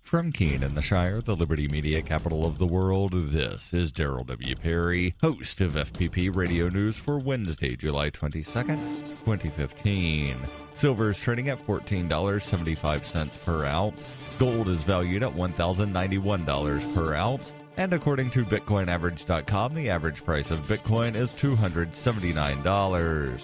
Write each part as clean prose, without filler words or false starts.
From Keene in the Shire, the Liberty Media capital of the world, this is Daryl W. Perry, host of FPP Radio News for Wednesday, July 22nd, 2015. Silver is trading at $14.75 per ounce. Gold is valued at $1,091 per ounce. And according to BitcoinAverage.com, the average price of Bitcoin is $279.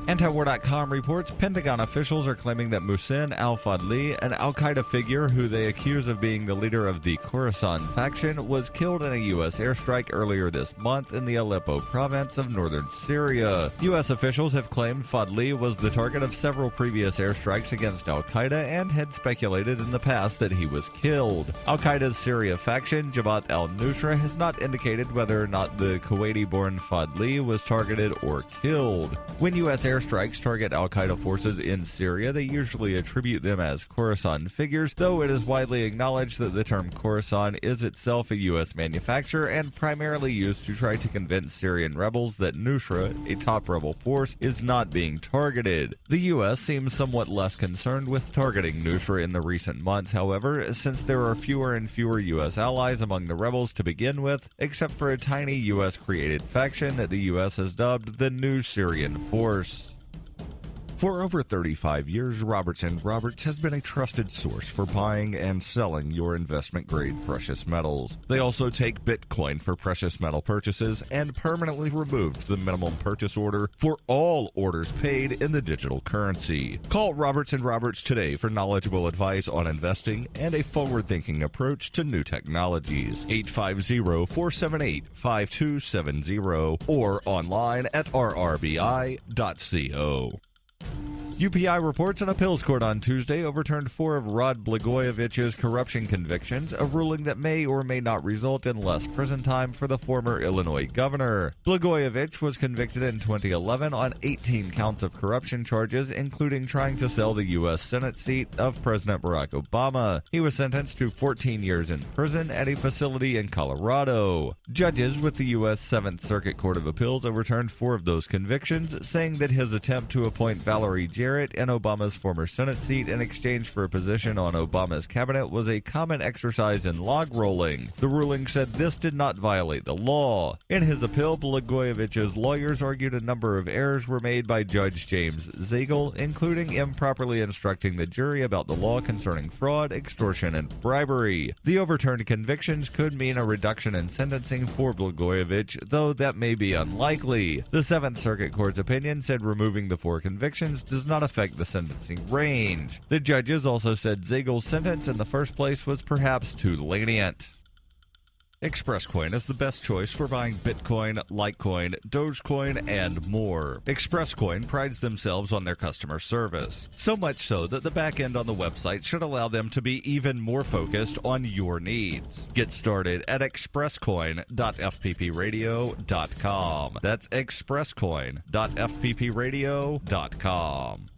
Antiwar.com reports Pentagon officials are claiming that Muhsin al-Fadli, an al-Qaeda figure who they accuse of being the leader of the Khorasan faction, was killed in a U.S. airstrike earlier this month in the Aleppo province of northern Syria. U.S. officials have claimed Fadli was the target of several previous airstrikes against al-Qaeda and had speculated in the past that he was killed. Al-Qaeda's Syria faction, Jabhat al-Nusra, has not indicated whether or not the Kuwaiti-born Fadli was targeted or killed. When U.S. airstrikes target al-Qaeda forces in Syria, they usually attribute them as Khorasan figures, though it is widely acknowledged that the term Khorasan is itself a U.S. manufacture and primarily used to try to convince Syrian rebels that Nusra, a top rebel force, is not being targeted. The U.S. seems somewhat less concerned with targeting Nusra in the recent months, however, since there are fewer and fewer U.S. allies among the rebels to begin with, except for a tiny U.S.-created faction that the U.S. has dubbed the New Syrian Force. For over 35 years, Roberts & Roberts has been a trusted source for buying and selling your investment-grade precious metals. They also take Bitcoin for precious metal purchases and permanently removed the minimum purchase order for all orders paid in the digital currency. Call Roberts & Roberts today for knowledgeable advice on investing and a forward-thinking approach to new technologies. 850-478-5270 or online at rrbi.co. UPI reports an appeals court on Tuesday overturned 4 of Rod Blagojevich's corruption convictions, a ruling that may or may not result in less prison time for the former Illinois governor. Blagojevich was convicted in 2011 on 18 counts of corruption charges, including trying to sell the U.S. Senate seat of President Barack Obama. He was sentenced to 14 years in prison at a facility in Colorado. Judges with the U.S. 7th Circuit Court of Appeals overturned 4 of those convictions, saying that his attempt to appoint Valerie Jarrett in Obama's former Senate seat in exchange for a position on Obama's cabinet was a common exercise in log rolling. The ruling said this did not violate the law. In his appeal, Blagojevich's lawyers argued a number of errors were made by Judge James Zagel, including improperly instructing the jury about the law concerning fraud, extortion, and bribery. The overturned convictions could mean a reduction in sentencing for Blagojevich, though that may be unlikely. The 7th Circuit Court's opinion said removing the 4 convictions does not affect the sentencing range. The judges also said Zagel's sentence in the first place was perhaps too lenient. ExpressCoin is the best choice for buying Bitcoin, Litecoin, Dogecoin, and more. ExpressCoin prides themselves on their customer service, so much so that the back end on the website should allow them to be even more focused on your needs. Get started at expresscoin.fppradio.com. That's expresscoin.fppradio.com.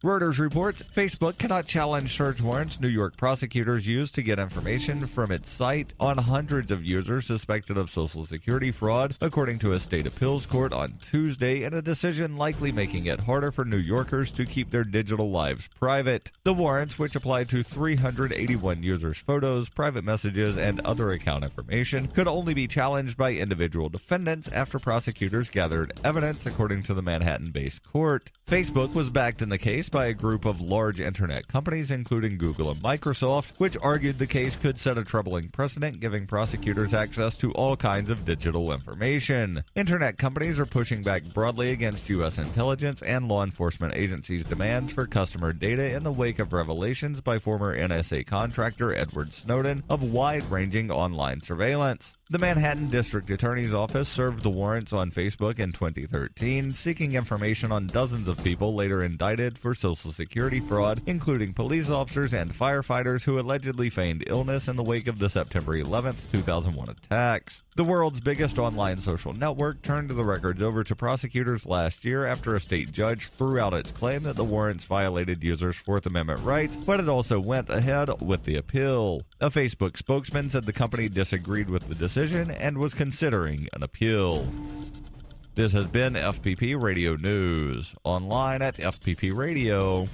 Reuters reports Facebook cannot challenge search warrants New York prosecutors used to get information from its site on hundreds of users suspected of Social Security fraud, according to a state appeals court on Tuesday, in a decision likely making it harder for New Yorkers to keep their digital lives private. The warrants, which apply to 381 users' photos, private messages, and other account information, could only be challenged by individual defendants after prosecutors gathered evidence, according to the Manhattan-based court. Facebook was backed in the case by a group of large internet companies, including Google and Microsoft, which argued the case could set a troubling precedent, giving prosecutors access to all kinds of digital information. Internet companies are pushing back broadly against U.S. intelligence and law enforcement agencies' demands for customer data in the wake of revelations by former NSA contractor Edward Snowden of wide-ranging online surveillance. The Manhattan District Attorney's Office served the warrants on Facebook in 2013, seeking information on dozens of people later indicted for Social Security fraud, including police officers and firefighters who allegedly feigned illness in the wake of the September 11, 2001 attacks. The world's biggest online social network turned the records over to prosecutors last year after a state judge threw out its claim that the warrants violated users' Fourth Amendment rights, but it also went ahead with the appeal. A Facebook spokesman said the company disagreed with the decision and was considering an appeal. This has been FPP Radio News, online at fppradio.com.